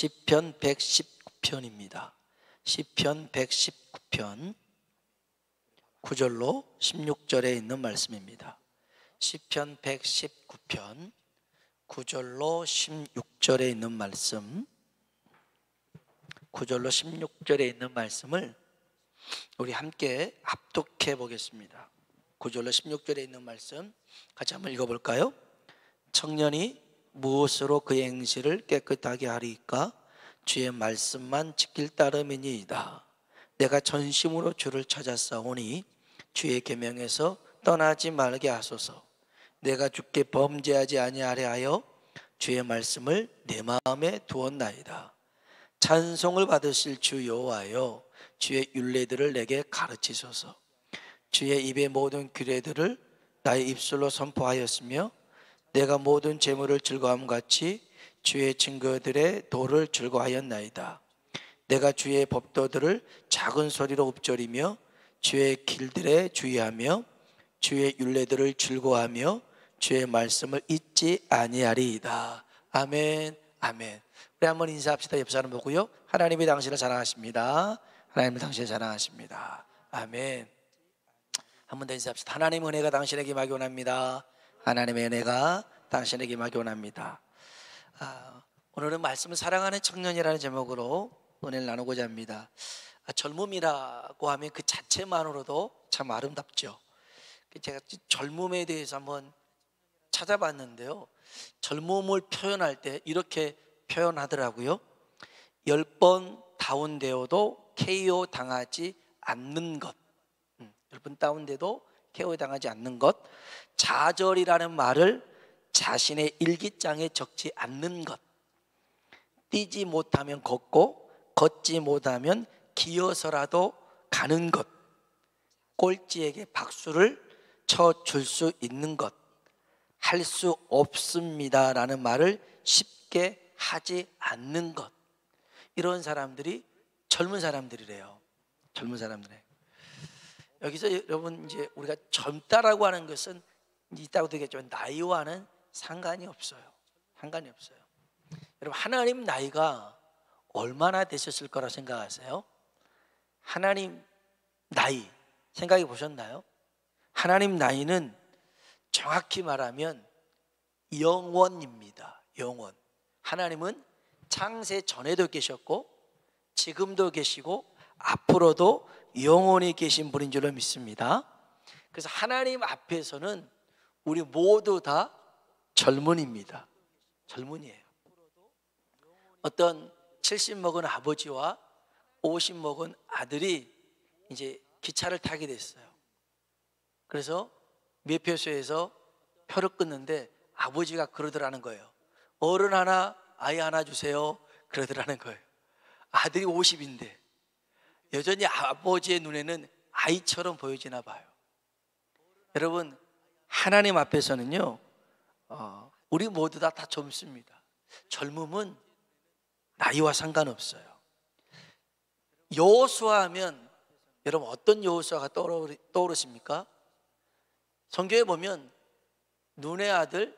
시편 119편입니다. 시편 119편 9절로 16절에 있는 말씀입니다. 시편 119편 9절로 16절에 있는 말씀, 9절로 16절에 있는 말씀을 우리 함께 합독해 보겠습니다. 9절로 16절에 있는 말씀 같이 한번 읽어볼까요? 청년이 무엇으로 그의 행실을 깨끗하게 하리까? 주의 말씀만 지킬 따름이니이다. 내가 전심으로 주를 찾았사오니 주의 계명에서 떠나지 말게 하소서. 내가 주께 범죄하지 아니하려 하여 주의 말씀을 내 마음에 두었나이다. 찬송을 받으실 주 여호와여, 주의 율례들을 내게 가르치소서. 주의 입의 모든 규례들을 나의 입술로 선포하였으며 내가 모든 재물을 즐거움 같이 주의 증거들의 도를 즐거워하였나이다. 내가 주의 법도들을 작은 소리로 읊조리며 주의 길들에 주의하며 주의 율례들을 즐거워하며 주의 말씀을 잊지 아니하리이다. 아멘, 아멘. 우리 한번 인사합시다. 옆 사람 보고요. 하나님이 당신을 사랑하십니다. 하나님이 당신을 사랑하십니다. 아멘. 한 번 더 인사합시다. 하나님의 은혜가 당신에게 임하기 원합니다. 하나님의 은혜가 당신에게 임하기 원합니다. 오늘은 말씀을 사랑하는 청년이라는 제목으로 은혜를 나누고자 합니다. 젊음이라고 하면 그 자체만으로도 참 아름답죠. 제가 젊음에 대해서 한번 찾아봤는데요, 젊음을 표현할 때 이렇게 표현하더라고요. 10번 다운되어도 KO 당하지 않는 것. 10번 다운돼도 KO 당하지 않는 것. 좌절이라는 말을 자신의 일기장에 적지 않는 것. 뛰지 못하면 걷고 걷지 못하면 기어서라도 가는 것. 꼴찌에게 박수를 쳐줄 수 있는 것. 할 수 없습니다 라는 말을 쉽게 하지 않는 것. 이런 사람들이 젊은 사람들이래요. 젊은 사람들이에요. 여기서 여러분, 이제 우리가 젊다라고 하는 것은 이따가도 되겠지만 나이와는 상관이 없어요. 상관이 없어요. 여러분, 하나님 나이가 얼마나 되셨을 거라 생각하세요? 하나님 나이 생각해 보셨나요? 하나님 나이는 정확히 말하면 영원입니다. 영원. 하나님은 창세 전에도 계셨고 지금도 계시고 앞으로도 영원히 계신 분인 줄로 믿습니다. 그래서 하나님 앞에서는 우리 모두 다 젊은입니다. 젊은이에요. 어떤 70 먹은 아버지와 50 먹은 아들이 이제 기차를 타게 됐어요. 그래서 매표소에서 표를 끊는데 아버지가 그러더라는 거예요. 어른 하나, 아이 하나 주세요. 그러더라는 거예요. 아들이 50인데 여전히 아버지의 눈에는 아이처럼 보여지나 봐요. 여러분, 하나님 앞에서는요, 우리 모두 다 젊습니다. 젊음은 나이와 상관없어요. 여호수아 하면 여러분 어떤 여호수아가 떠오르십니까? 성경에 보면 눈의 아들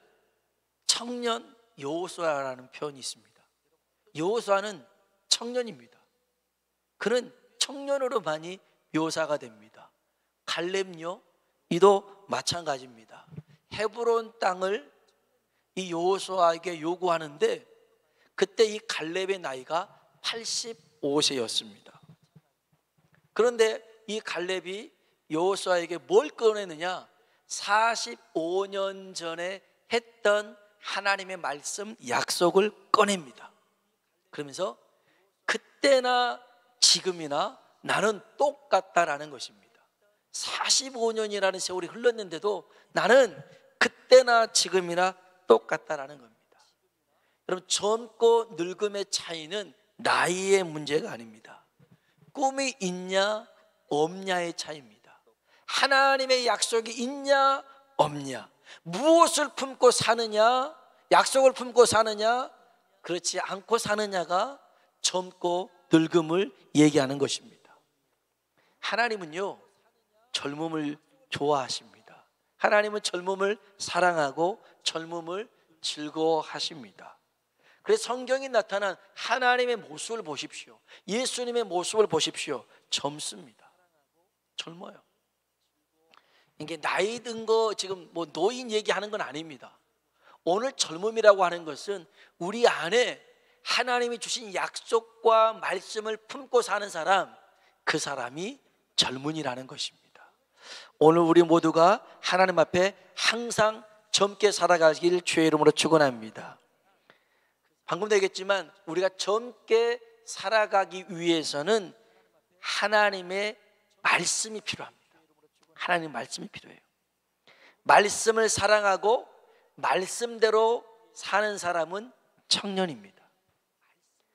청년 여호수아라는 표현이 있습니다. 여호수아는 청년입니다. 그는 청년으로 많이 묘사가 됩니다. 갈렙요, 이도 마찬가지입니다. 헤브론 땅을 이 여호수아에게 요구하는데 그때 이 갈렙의 나이가 85세였습니다. 그런데 이 갈렙이 여호수아에게 뭘 꺼내느냐? 45년 전에 했던 하나님의 말씀 약속을 꺼냅니다. 그러면서 그때나 지금이나 나는 똑같다라는 것입니다. 45년이라는 세월이 흘렀는데도 나는 그때나 지금이나 똑같다라는 겁니다. 여러분, 젊고 늙음의 차이는 나이의 문제가 아닙니다. 꿈이 있냐 없냐의 차이입니다. 하나님의 약속이 있냐 없냐, 무엇을 품고 사느냐, 약속을 품고 사느냐, 그렇지 않고 사느냐가 젊고 늙음을 얘기하는 것입니다. 하나님은요, 젊음을 좋아하십니다. 하나님은 젊음을 사랑하고 젊음을 즐거워하십니다. 그래서 성경에 나타난 하나님의 모습을 보십시오. 예수님의 모습을 보십시오. 젊습니다. 젊어요. 이게 나이 든 거 지금 뭐 노인 얘기하는 건 아닙니다. 오늘 젊음이라고 하는 것은 우리 안에 하나님이 주신 약속과 말씀을 품고 사는 사람, 그 사람이 젊은이라는 것입니다. 오늘 우리 모두가 하나님 앞에 항상 젊게 살아가길 주의 이름으로 축원합니다. 방금도 얘기했지만 우리가 젊게 살아가기 위해서는 하나님의 말씀이 필요합니다. 하나님의 말씀이 필요해요. 말씀을 사랑하고 말씀대로 사는 사람은 청년입니다.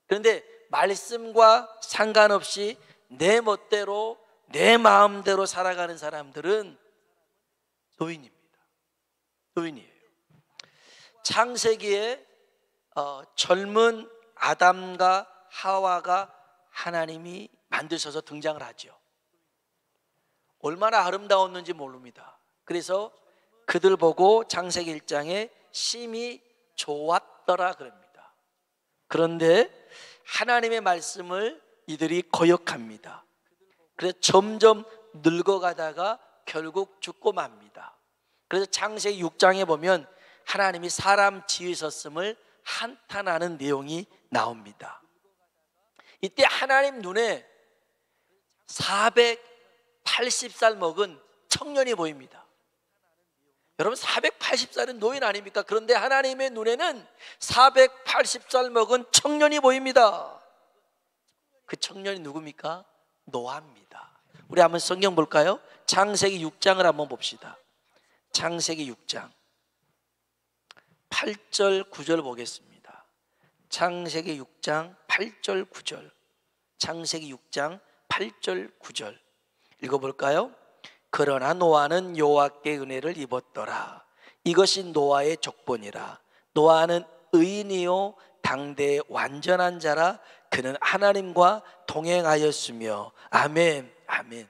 그런데 말씀과 상관없이 내 멋대로 내 마음대로 살아가는 사람들은 노인입니다. 노인이에요. 창세기에 젊은 아담과 하와가 하나님이 만드셔서 등장을 하죠. 얼마나 아름다웠는지 모릅니다. 그래서 그들 보고 창세기 1장에 심히 좋았더라 그럽니다. 그런데 하나님의 말씀을 이들이 거역합니다. 그래서 점점 늙어가다가 결국 죽고 맙니다. 그래서 창세기 6장에 보면 하나님이 사람 지으셨음을 한탄하는 내용이 나옵니다. 이때 하나님 눈에 480살 먹은 청년이 보입니다. 여러분 480살은 노인 아닙니까? 그런데 하나님의 눈에는 480살 먹은 청년이 보입니다. 그 청년이 누굽니까? 노아입니다. 우리 한번 성경 볼까요? 창세기 6장을 한번 봅시다. 창세기 6장 8절 9절 보겠습니다. 창세기 6장 8절 9절. 창세기 6장 8절 9절 읽어볼까요? 그러나 노아는 여호와께 은혜를 입었더라. 이것이 노아의 족본이라. 노아는 의인이요 당대의 완전한 자라. 그는 하나님과 동행하였으며. 아멘, 아멘.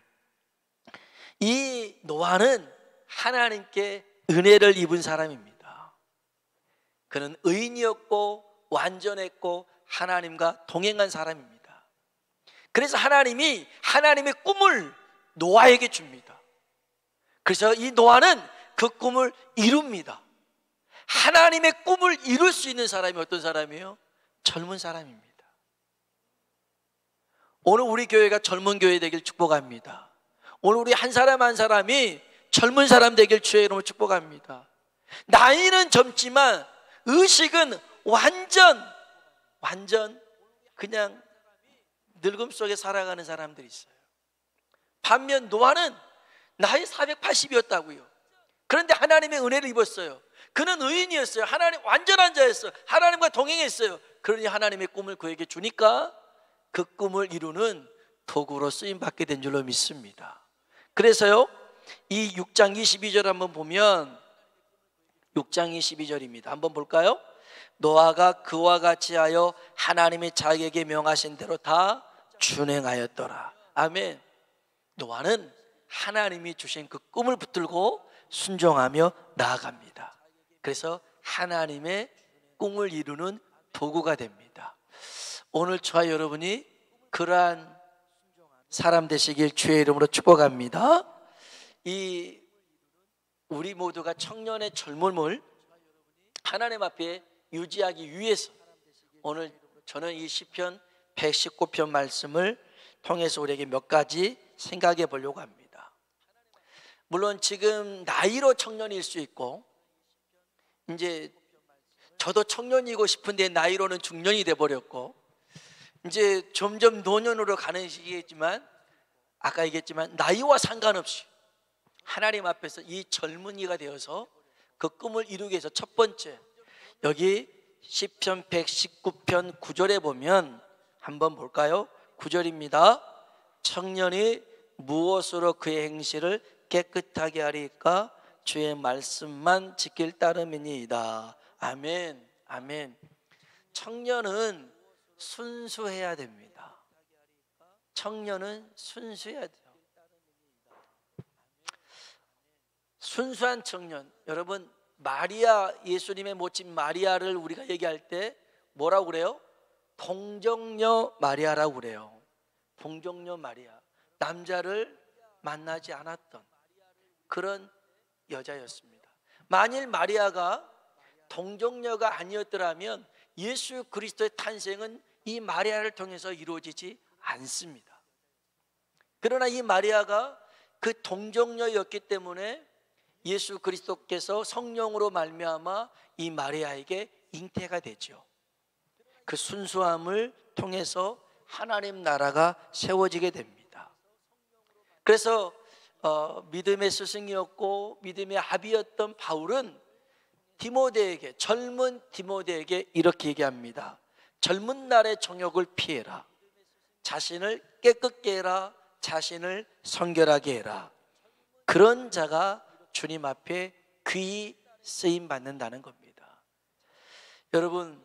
이 노아는 하나님께 은혜를 입은 사람입니다. 그는 의인이었고 완전했고 하나님과 동행한 사람입니다. 그래서 하나님이 하나님의 꿈을 노아에게 줍니다. 그래서 이 노아는 그 꿈을 이룹니다. 하나님의 꿈을 이룰 수 있는 사람이 어떤 사람이에요? 젊은 사람입니다. 오늘 우리 교회가 젊은 교회 되길 축복합니다. 오늘 우리 한 사람 한 사람이 젊은 사람 되길 주의 이름으로 축복합니다. 나이는 젊지만 의식은 완전 그냥 늙음 속에 살아가는 사람들이 있어요. 반면 노아는 나이 480이었다고요. 그런데 하나님의 은혜를 입었어요. 그는 의인이었어요. 하나님 완전한 자였어요. 하나님과 동행했어요. 그러니 하나님의 꿈을 그에게 주니까 그 꿈을 이루는 도구로 쓰임받게 된 줄로 믿습니다. 그래서요 이 6장 22절 한번 보면 6장 22절입니다. 한번 볼까요? 노아가 그와 같이 하여 하나님이 자기에게 명하신 대로 다 준행하였더라. 아멘. 노아는 하나님이 주신 그 꿈을 붙들고 순종하며 나아갑니다. 그래서 하나님의 꿈을 이루는 도구가 됩니다. 오늘 저와 여러분이 그러한 사람 되시길 주의 이름으로 축복합니다. 우리 모두가 청년의 젊음을 하나님 앞에 유지하기 위해서 오늘 저는 이 시편 119편 말씀을 통해서 우리에게 몇 가지 생각해 보려고 합니다. 물론 지금 나이로 청년일 수 있고 이제 저도 청년이고 싶은데 나이로는 중년이 돼버렸고 이제 점점 노년으로 가는 시기겠지만 아까 얘기했지만 나이와 상관없이 하나님 앞에서 이 젊은이가 되어서 그 꿈을 이루기 위해서 첫 번째 여기 시편 119편 9절에 보면 한번 볼까요? 9절입니다. 청년이 무엇으로 그의 행실을 깨끗하게 하리까? 주의 말씀만 지킬 따름이니이다. 아멘, 아멘. 청년은 순수해야 됩니다. 청년은 순수해야 돼요. 순수한 청년. 여러분 마리아, 예수님의 모친 마리아를 우리가 얘기할 때 뭐라고 그래요? 동정녀 마리아라고 그래요. 동정녀 마리아, 남자를 만나지 않았던 그런 여자였습니다. 만일 마리아가 동정녀가 아니었더라면 예수 그리스도의 탄생은 이 마리아를 통해서 이루어지지 않습니다. 그러나 이 마리아가 그 동정녀였기 때문에 예수 그리스도께서 성령으로 말미암아 이 마리아에게 잉태가 되죠. 그 순수함을 통해서 하나님 나라가 세워지게 됩니다. 그래서 믿음의 스승이었고 믿음의 아비였던 바울은 디모데에게, 젊은 디모데에게 이렇게 얘기합니다. 젊은 날의 정욕을 피해라. 자신을 깨끗게 해라. 자신을 성결하게 해라. 그런 자가 주님 앞에 귀히 쓰임 받는다는 겁니다. 여러분,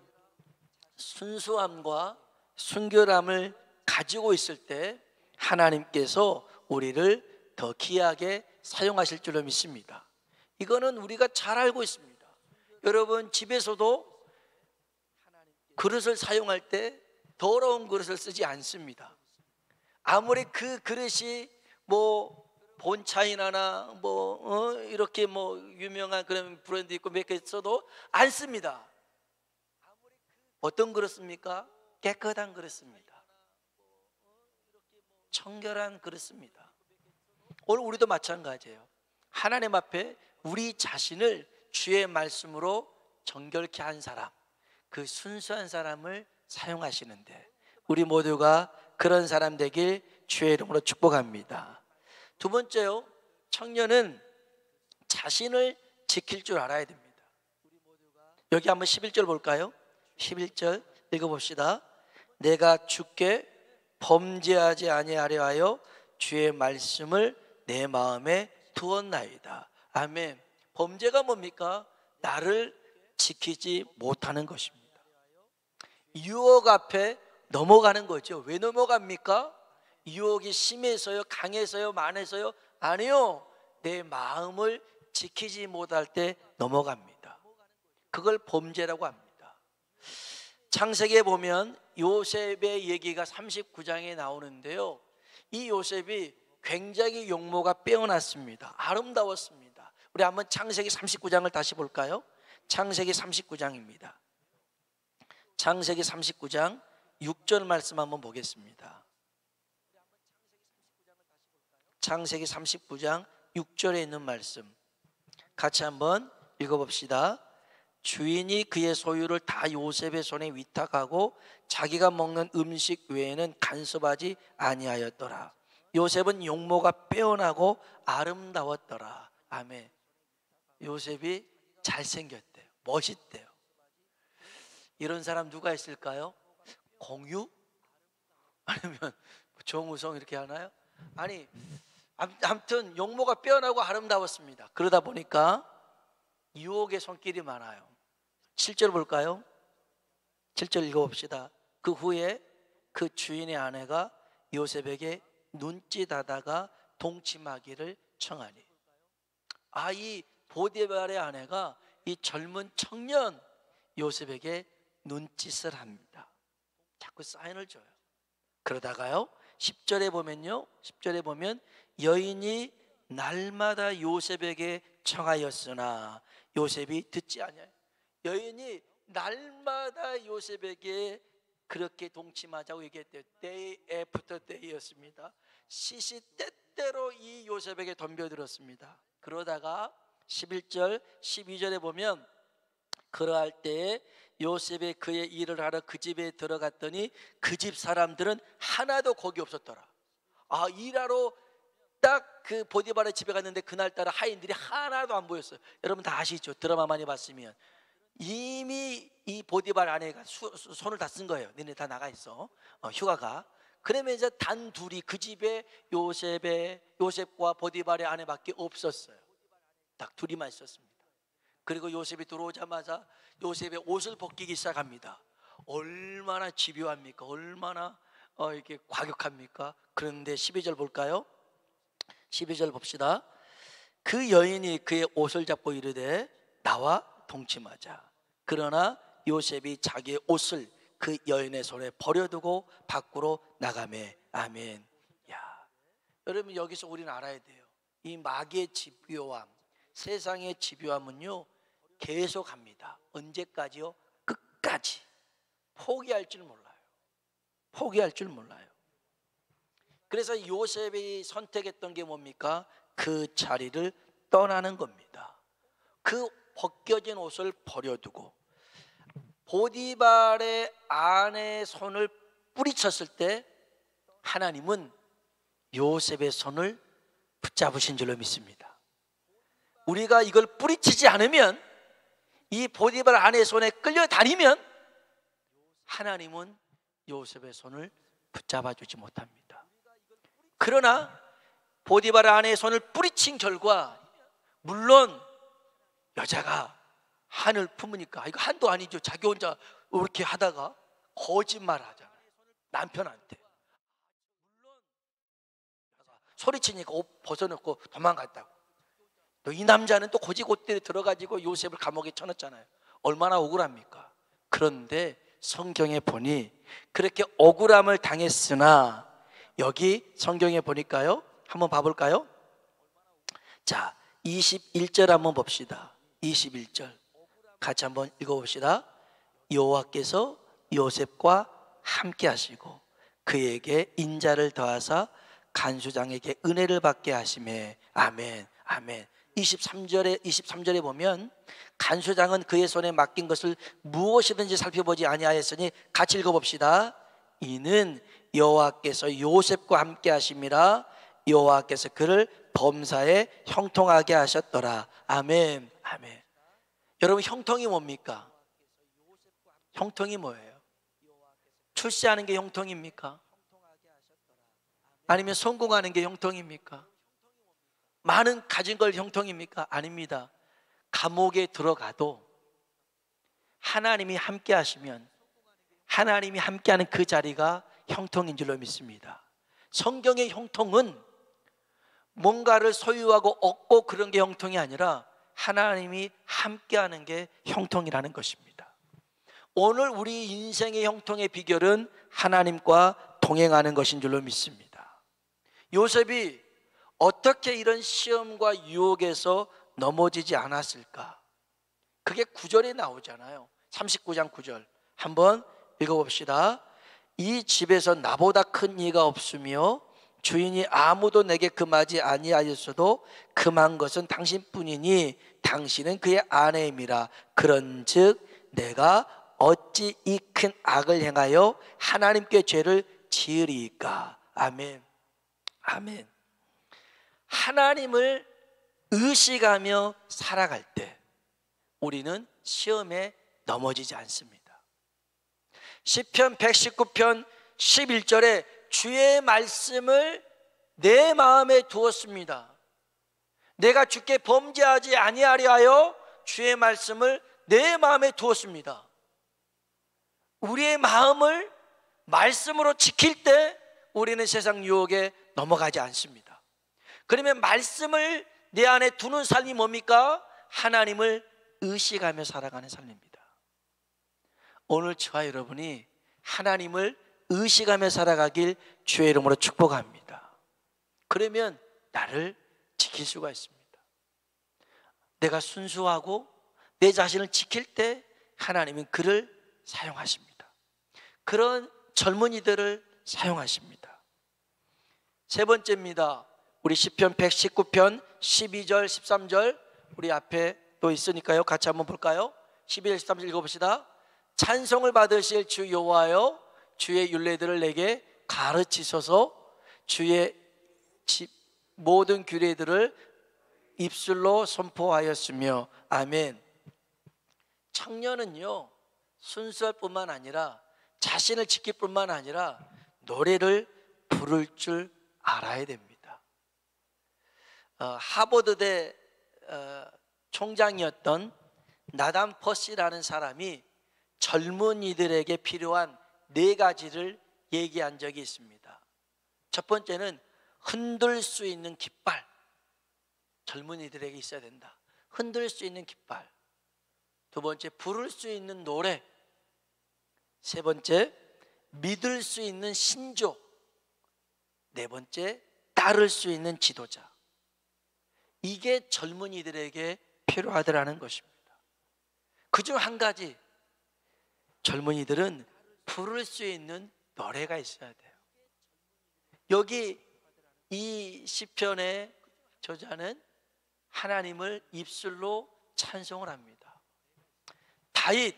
순수함과 순결함을 가지고 있을 때 하나님께서 우리를 더 귀하게 사용하실 줄로 믿습니다. 이거는 우리가 잘 알고 있습니다. 여러분, 집에서도 그릇을 사용할 때 더러운 그릇을 쓰지 않습니다. 아무리 그 그릇이 뭐 본차이나나 이렇게 유명한 그런 브랜드 있고 몇 개 써도 안 씁니다. 어떤 그릇 씁니까? 깨끗한 그릇 씁니다. 청결한 그릇 씁니다. 오늘 우리도 마찬가지예요. 하나님 앞에 우리 자신을 주의 말씀으로 정결케 한 사람, 그 순수한 사람을 사용하시는데 우리 모두가 그런 사람 되길 주의 이름으로 축복합니다. 두 번째요, 청년은 자신을 지킬 줄 알아야 됩니다. 여기 한번 11절 볼까요? 11절 읽어봅시다. 내가 주께 범죄하지 아니하려 하여 주의 말씀을 내 마음에 두었나이다. 아멘. 범죄가 뭡니까? 나를 지키지 못하는 것입니다. 유혹 앞에 넘어가는 거죠. 왜 넘어갑니까? 유혹이 심해서요, 강해서요, 많아서요? 아니요. 내 마음을 지키지 못할 때 넘어갑니다. 그걸 범죄라고 합니다. 창세기에 보면 요셉의 얘기가 39장에 나오는데요, 이 요셉이 굉장히 용모가 빼어났습니다. 아름다웠습니다. 우리 한번 창세기 39장을 다시 볼까요? 창세기 39장입니다. 창세기 39장 6절 말씀 한번 보겠습니다. 창세기 39장 6절에 있는 말씀 같이 한번 읽어봅시다. 주인이 그의 소유를 다 요셉의 손에 위탁하고 자기가 먹는 음식 외에는 간섭하지 아니하였더라. 요셉은 용모가 빼어나고 아름다웠더라. 아멘. 요셉이 잘생겼대요. 멋있대요. 이런 사람 누가 있을까요? 공유? 아니면 정우성 이렇게 하나요? 아니, 아무튼 용모가 빼어나고 아름다웠습니다. 그러다 보니까 유혹의 손길이 많아요. 7절 볼까요? 7절 읽어봅시다. 그 후에 그 주인의 아내가 요셉에게 눈짓하다가 동침하기를 청하니. 이 보디발의 아내가 이 젊은 청년 요셉에게 눈짓을 합니다. 자꾸 사인을 줘요. 그러다가요 10절에 보면요, 10절에 보면 여인이 날마다 요셉에게 청하였으나 요셉이 듣지 아니하여. 여인이 날마다 요셉에게 그렇게 동침하자고 얘기했대요. day after day였습니다. 시시때때로 이 요셉에게 덤벼들었습니다. 그러다가 11절 12절에 보면 그러할 때에 요셉이 그의 일을 하러 그 집에 들어갔더니 그 집 사람들은 하나도 거기 없었더라. 일하러 딱 그 보디발의 집에 갔는데 그날따라 하인들이 하나도 안 보였어요. 여러분 다 아시죠? 드라마 많이 봤으면 이미 이 보디발 아내가 손을 다 쓴 거예요. 너네 다 나가 있어, 휴가가. 그러면 이제 단 둘이 그 집에 요셉과 보디발의 아내밖에 없었어요. 딱 둘이만 있었습니다. 그리고 요셉이 들어오자마자 요셉의 옷을 벗기기 시작합니다. 얼마나 집요합니까? 얼마나 이렇게 과격합니까? 그런데 12절 볼까요? 12절 봅시다. 그 여인이 그의 옷을 잡고 이르되 나와 동침하자. 그러나 요셉이 자기의 옷을 그 여인의 손에 버려두고 밖으로 나가매. 아멘. 야, 여러분 여기서 우리는 알아야 돼요. 이 마귀의 집요함, 세상의 집요함은요 계속합니다. 언제까지요? 끝까지. 포기할 줄 몰라요. 포기할 줄 몰라요. 그래서 요셉이 선택했던 게 뭡니까? 그 자리를 떠나는 겁니다. 그 벗겨진 옷을 버려두고 보디발의 아내의 손을 뿌리쳤을 때 하나님은 요셉의 손을 붙잡으신 줄로 믿습니다. 우리가 이걸 뿌리치지 않으면, 이 보디발 아내의 손에 끌려다니면 하나님은 요셉의 손을 붙잡아 주지 못합니다. 그러나 보디발 아내의 손을 뿌리친 결과, 물론 여자가 한을 품으니까, 이거 한도 아니죠. 자기 혼자 이렇게 하다가 거짓말 하잖아요. 남편한테 소리치니까 옷 벗어놓고 도망갔다고. 또 이 남자는 또 고지곳대에 들어가지고 요셉을 감옥에 쳐넣었잖아요. 얼마나 억울합니까? 그런데 성경에 보니 그렇게 억울함을 당했으나, 여기 성경에 보니까요, 한번 봐볼까요? 자, 21절 한번 봅시다. 21절 같이 한번 읽어봅시다. 여호와께서 요셉과 함께 하시고 그에게 인자를 더하사 간수장에게 은혜를 받게 하시매. 아멘. 아멘. 23절에 보면 간수장은 그의 손에 맡긴 것을 무엇이든지 살펴보지 아니하였으니, 같이 읽어봅시다. 이는 여호와께서 요셉과 함께 하심이라. 여호와께서 그를 범사에 형통하게 하셨더라. 아멘. 아멘. 여러분, 형통이 뭡니까? 형통이 뭐예요? 출세하는 게 형통입니까? 아니면 성공하는 게 형통입니까? 많은 가진 걸 형통입니까? 아닙니다. 감옥에 들어가도 하나님이 함께 하시면, 하나님이 함께하는 그 자리가 형통인 줄로 믿습니다. 성경의 형통은 뭔가를 소유하고 얻고 그런 게 형통이 아니라 하나님이 함께하는 게 형통이라는 것입니다. 오늘 우리 인생의 형통의 비결은 하나님과 동행하는 것인 줄로 믿습니다. 요셉이 어떻게 이런 시험과 유혹에서 넘어지지 않았을까? 그게 9절에 나오잖아요. 39장 9절 한번 읽어봅시다. 이 집에서 나보다 큰 이가 없으며 주인이 아무도 내게 금하지 아니하였어도 금한 것은 당신뿐이니 당신은 그의 아내임이라. 그런즉 내가 어찌 이 큰 악을 행하여 하나님께 죄를 지으리이까? 아멘. 아멘. 하나님을 의식하며 살아갈 때 우리는 시험에 넘어지지 않습니다. 시편 119편 11절에 주의 말씀을 내 마음에 두었습니다. 내가 주께 범죄하지 아니하려 하여 주의 말씀을 내 마음에 두었습니다. 우리의 마음을 말씀으로 지킬 때 우리는 세상 유혹에 넘어가지 않습니다. 그러면 말씀을 내 안에 두는 삶이 뭡니까? 하나님을 의식하며 살아가는 삶입니다. 오늘 저와 여러분이 하나님을 의식하며 살아가길 주의 이름으로 축복합니다. 그러면 나를 지킬 수가 있습니다. 내가 순수하고 내 자신을 지킬 때 하나님은 그를 사용하십니다. 그런 젊은이들을 사용하십니다. 세 번째입니다. 우리 시편 119편 12절 13절 우리 앞에 또 있으니까요, 같이 한번 볼까요? 12절 13절 읽어봅시다. 찬송을 받으실 주 여호와여, 주의 율례들을 내게 가르치소서. 주의 모든 규례들을 입술로 선포하였으며. 아멘. 청년은요, 순수할 뿐만 아니라 자신을 지킬 뿐만 아니라 노래를 부를 줄 알아야 됩니다. 하버드대 총장이었던 나단 퍼시라는 사람이 젊은이들에게 필요한 4가지를 얘기한 적이 있습니다. 첫 번째는 흔들 수 있는 깃발. 젊은이들에게 있어야 된다. 흔들 수 있는 깃발. 두 번째, 부를 수 있는 노래. 세 번째, 믿을 수 있는 신조. 네 번째, 따를 수 있는 지도자. 이게 젊은이들에게 필요하더라는 것입니다. 그중 한 가지, 젊은이들은 부를 수 있는 노래가 있어야 돼요. 여기 이 시편의 저자는 하나님을 입술로 찬송을 합니다. 다윗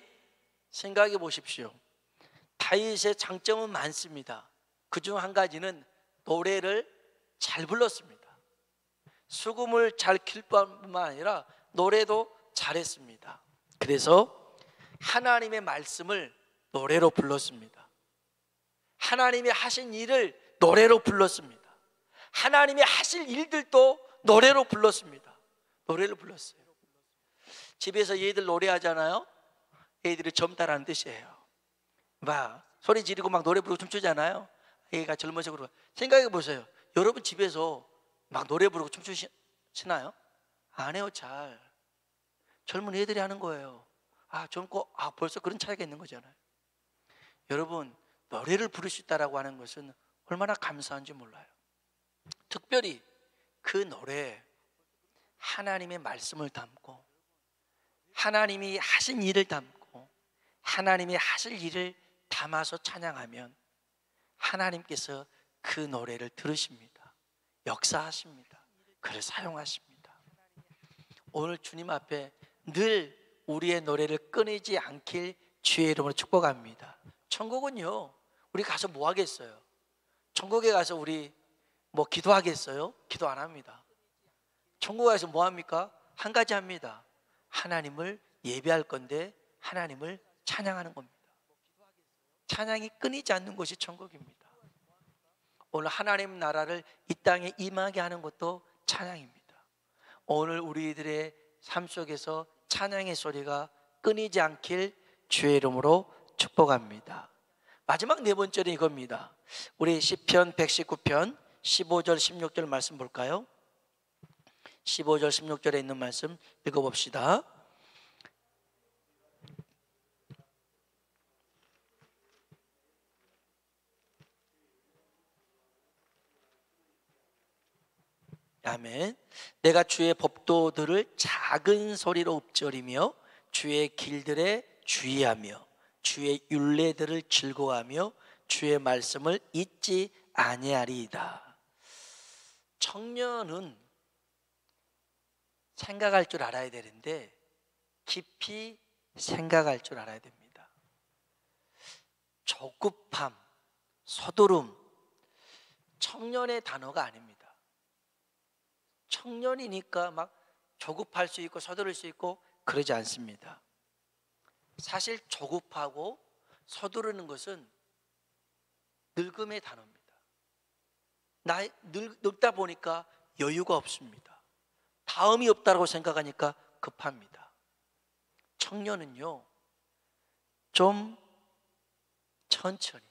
생각해 보십시오. 다윗의 장점은 많습니다. 그중 한 가지는 노래를 잘 불렀습니다. 수금을 잘 킬 뿐만 아니라 노래도 잘했습니다. 그래서 하나님의 말씀을 노래로 불렀습니다. 하나님이 하신 일을 노래로 불렀습니다. 하나님이 하실 일들도 노래로 불렀습니다. 노래를 불렀어요. 집에서 얘들 노래하잖아요. 얘들이 젊다라는 뜻이에요. 막 소리 지르고 막 노래 부르고 춤추잖아요. 얘가 젊어서 그러고. 생각해 보세요. 여러분 집에서 막 노래 부르고 춤추시나요? 안 해요. 잘 젊은 애들이 하는 거예요. 젊고 벌써 그런 차이가 있는 거잖아요. 여러분, 노래를 부를 수 있다라고 하는 것은 얼마나 감사한지 몰라요. 특별히 그 노래에 하나님의 말씀을 담고 하나님이 하신 일을 담고 하나님이 하실 일을 담아서 찬양하면 하나님께서 그 노래를 들으십니다. 역사하십니다. 그를 사용하십니다. 오늘 주님 앞에 늘 우리의 노래를 끊이지 않길 주의 이름으로 축복합니다. 천국은요, 우리 가서 뭐 하겠어요? 천국에 가서 우리 뭐 기도하겠어요? 기도 안 합니다. 천국에 가서 뭐 합니까? 한 가지 합니다. 하나님을 예배할 건데 하나님을 찬양하는 겁니다. 찬양이 끊이지 않는 곳이 천국입니다. 오늘 하나님 나라를 이 땅에 임하게 하는 것도 찬양입니다. 오늘 우리들의 삶 속에서 찬양의 소리가 끊이지 않길 주의 이름으로 축복합니다. 마지막 네 번째는 이겁니다. 우리 시편 119편 15절 16절 말씀 볼까요? 15절 16절에 있는 말씀 읽어봅시다. 아멘. 내가 주의 법도들을 작은 소리로 읊조리며 주의 길들에 주의하며 주의 율례들을 즐거워하며 주의 말씀을 잊지 아니하리이다. 청년은 생각할 줄 알아야 되는데 깊이 생각할 줄 알아야 됩니다. 조급함, 서두름, 청년의 단어가 아닙니다. 청년이니까 막 조급할 수 있고 서두를 수 있고 그러지 않습니다. 사실 조급하고 서두르는 것은 늙음의 단어입니다. 늙다 보니까 여유가 없습니다. 다음이 없다고 생각하니까 급합니다. 청년은요, 좀 천천히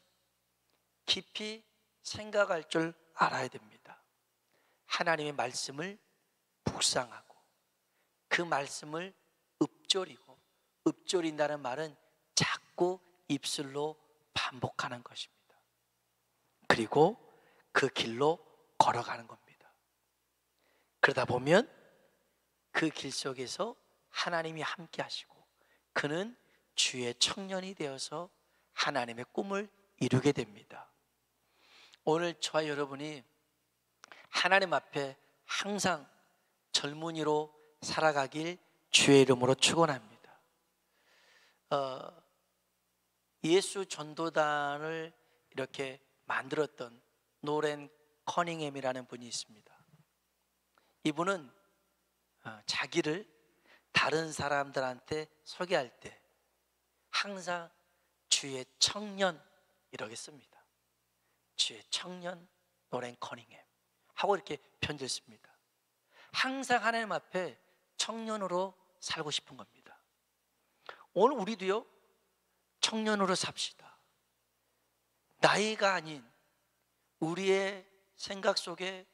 깊이 생각할 줄 알아야 됩니다. 하나님의 말씀을 묵상하고 그 말씀을 읊조리고, 읊조린다는 말은 자꾸 입술로 반복하는 것입니다. 그리고 그 길로 걸어가는 겁니다. 그러다 보면 그 길 속에서 하나님이 함께 하시고 그는 주의 청년이 되어서 하나님의 꿈을 이루게 됩니다. 오늘 저와 여러분이 하나님 앞에 항상 젊은이로 살아가길 주의 이름으로 축원합니다. 예수 전도단을 이렇게 만들었던 노렌 커닝햄이라는 분이 있습니다. 이분은 자기를 다른 사람들한테 소개할 때 항상 주의 청년 이렇게 씁니다. 주의 청년 노렌 커닝햄 하고 이렇게 편지를 씁니다. 항상 하나님 앞에 청년으로 살고 싶은 겁니다. 오늘 우리도요, 청년으로 삽시다. 나이가 아닌 우리의 생각 속에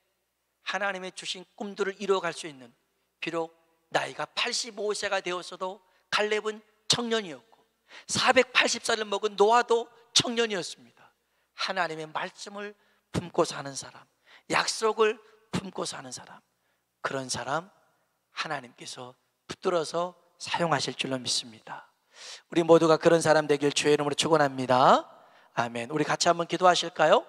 하나님의 주신 꿈들을 이루어갈 수 있는, 비록 나이가 85세가 되었어도 갈렙은 청년이었고 480살을 먹은 노아도 청년이었습니다. 하나님의 말씀을 품고 사는 사람, 약속을 품고 사는 사람, 그런 사람 하나님께서 붙들어서 사용하실 줄로 믿습니다. 우리 모두가 그런 사람 되길 주의 이름으로 축원합니다. 아멘. 우리 같이 한번 기도하실까요?